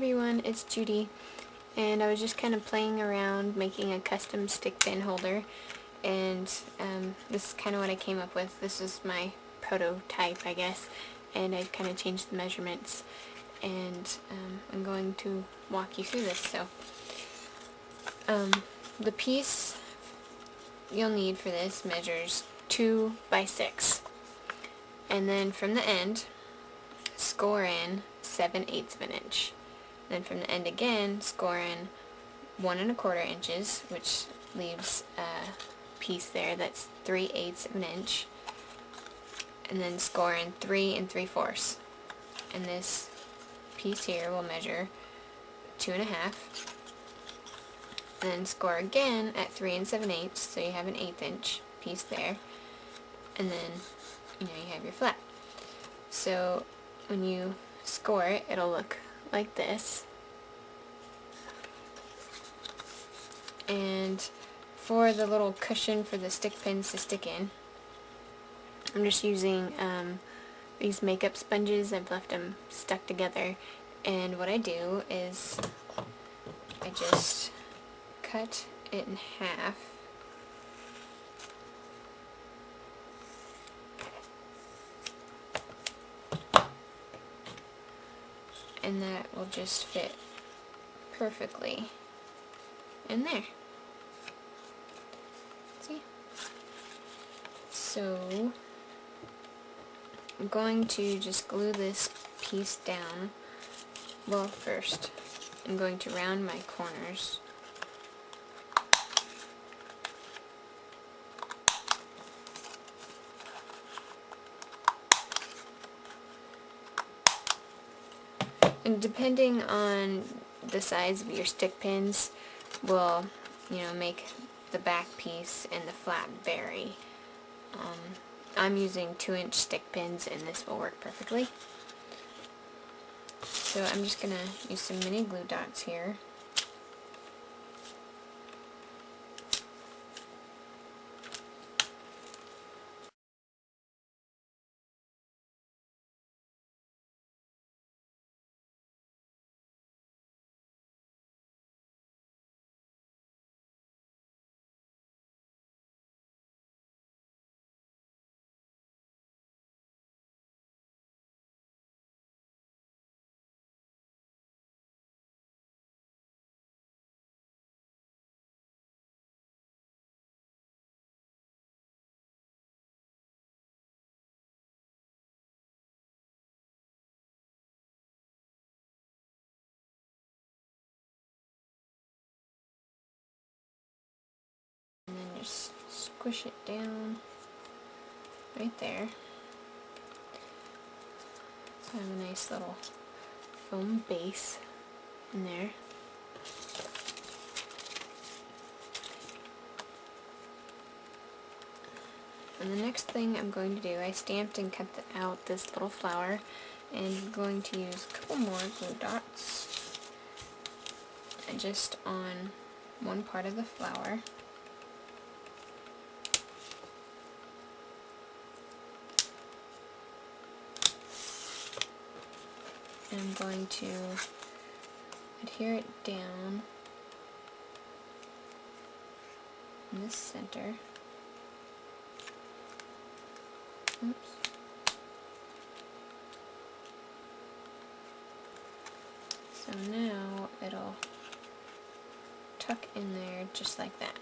everyone, it's Judy, and I was just kind of playing around making a custom stick pin holder, and this is kind of what I came up with. This is my prototype, I guess, and I've kind of changed the measurements, and I'm going to walk you through this. So the piece you'll need for this measures 2 by 6, and then from the end score in 7/8 of an inch. Then from the end again, score in 1 1/4 inches, which leaves a piece there that's 3/8 of an inch. And then score in 3 3/4. And this piece here will measure 2 1/2. And then score again at 3 7/8, so you have an 1/8 inch piece there. And then, you have your flat. So when you score it, it'll look like this. And for the little cushion for the stick pins to stick in, I'm just using these makeup sponges. I've left them stuck together, and what I do is I just cut it in half. And that will just fit perfectly in there. See? So I'm going to just glue this piece down. Well, first I'm going to round my corners. And depending on the size of your stick pins will, make the back piece and the flat vary. I'm using 2-inch stick pins, and this will work perfectly. So I'm just going to use some mini glue dots here. And then just squish it down right there. So I have a nice little foam base in there. And the next thing I'm going to do, I stamped and cut out this little flower, and I'm going to use a couple more glue dots and just on one part of the flower. And I'm going to adhere it down in this center. Oops. So now it'll tuck in there just like that.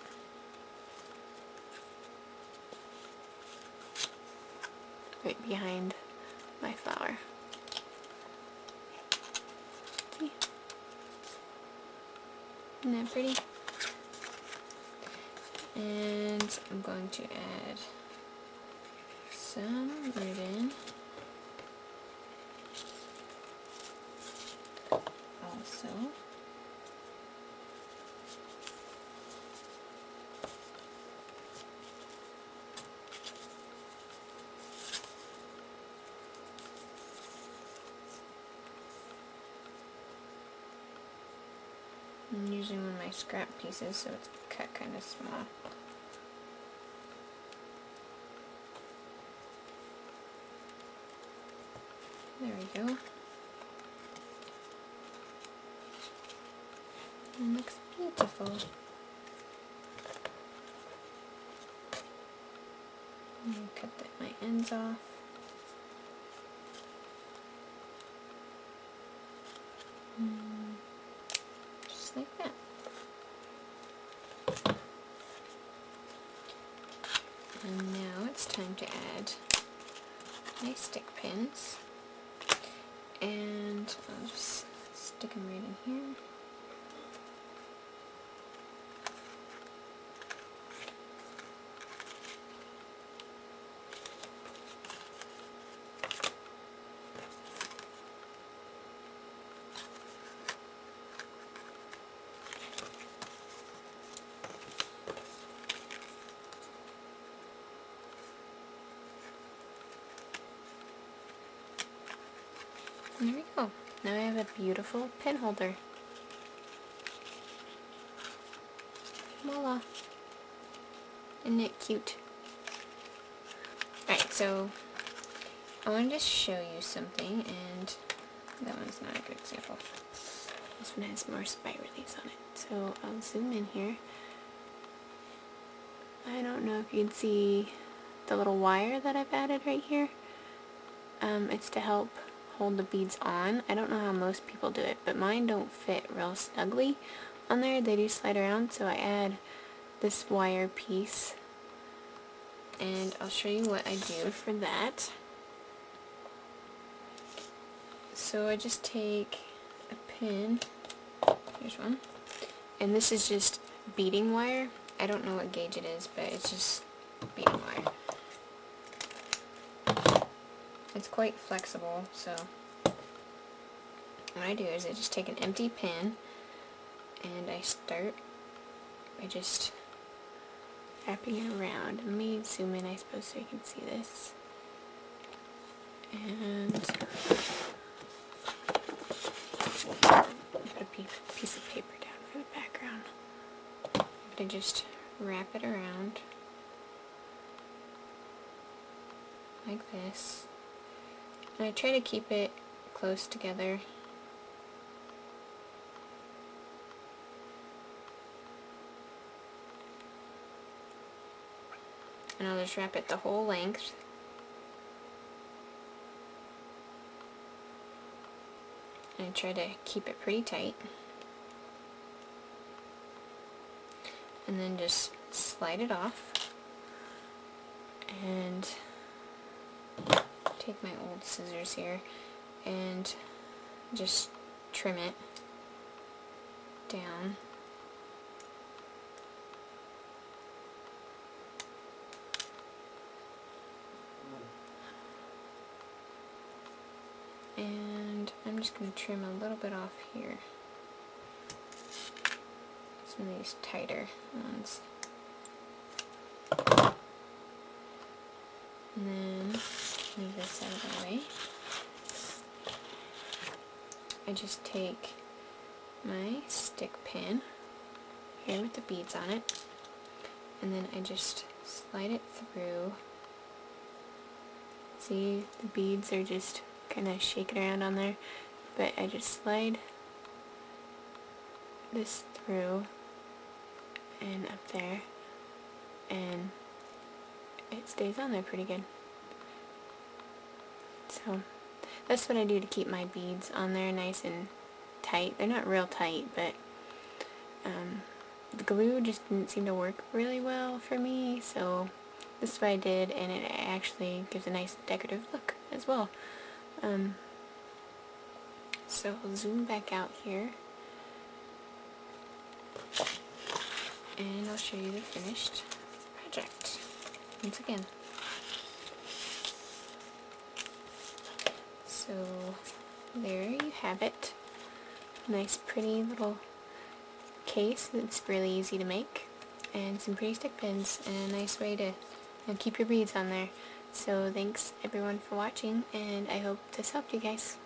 Right behind my flower. See? Isn't that pretty? And I'm going to add some ribbon also. I'm using one of my scrap pieces, so it's cut kind of small. There we go. beautiful. Cut my ends off. Just like that. And now it's time to add my stick pins. And I'll just stick them right in here. There we go. Now I have a beautiful pen holder. Voila. Isn't it cute? Alright, so I wanted to show you something, and that one's not a good example. This one has more spiralies on it. So I'll zoom in here. I don't know if you can see the little wire that I've added right here. It's to help hold the beads on. I don't know how most people do it, but mine don't fit real snugly on there. They do slide around, so I add this wire piece, and I'll show you what I do for that. So I just take a pin, here's one, and this is just beading wire. I don't know what gauge it is, but it's just beading wire. It's quite flexible, so what I do is I just take an empty pin and I start by just wrapping it around. Let me zoom in, I suppose, so you can see this. And put a piece of paper down for the background. But I just wrap it around like this. And I try to keep it close together. And I'll just wrap it the whole length. And I try to keep it pretty tight. And then just slide it off. And take my old scissors here and just trim it down. And I'm just going to trim a little bit off here. Some of these tighter ones. And then move this out of the way. I just take my stick pin here with the beads on it, and then I just slide it through. See, the beads are just kind of shaking around on there, but I just slide this through and up there, and it stays on there pretty good. So that's what I do to keep my beads on there nice and tight. They're not real tight, but the glue just didn't seem to work really well for me, so this is what I did, and it actually gives a nice decorative look as well. So I'll zoom back out here, and I'll show you the finished project once again. So there you have it. Nice pretty little case that's really easy to make, and some pretty stick pins, and a nice way to keep your beads on there. So thanks everyone for watching, and I hope this helped you guys.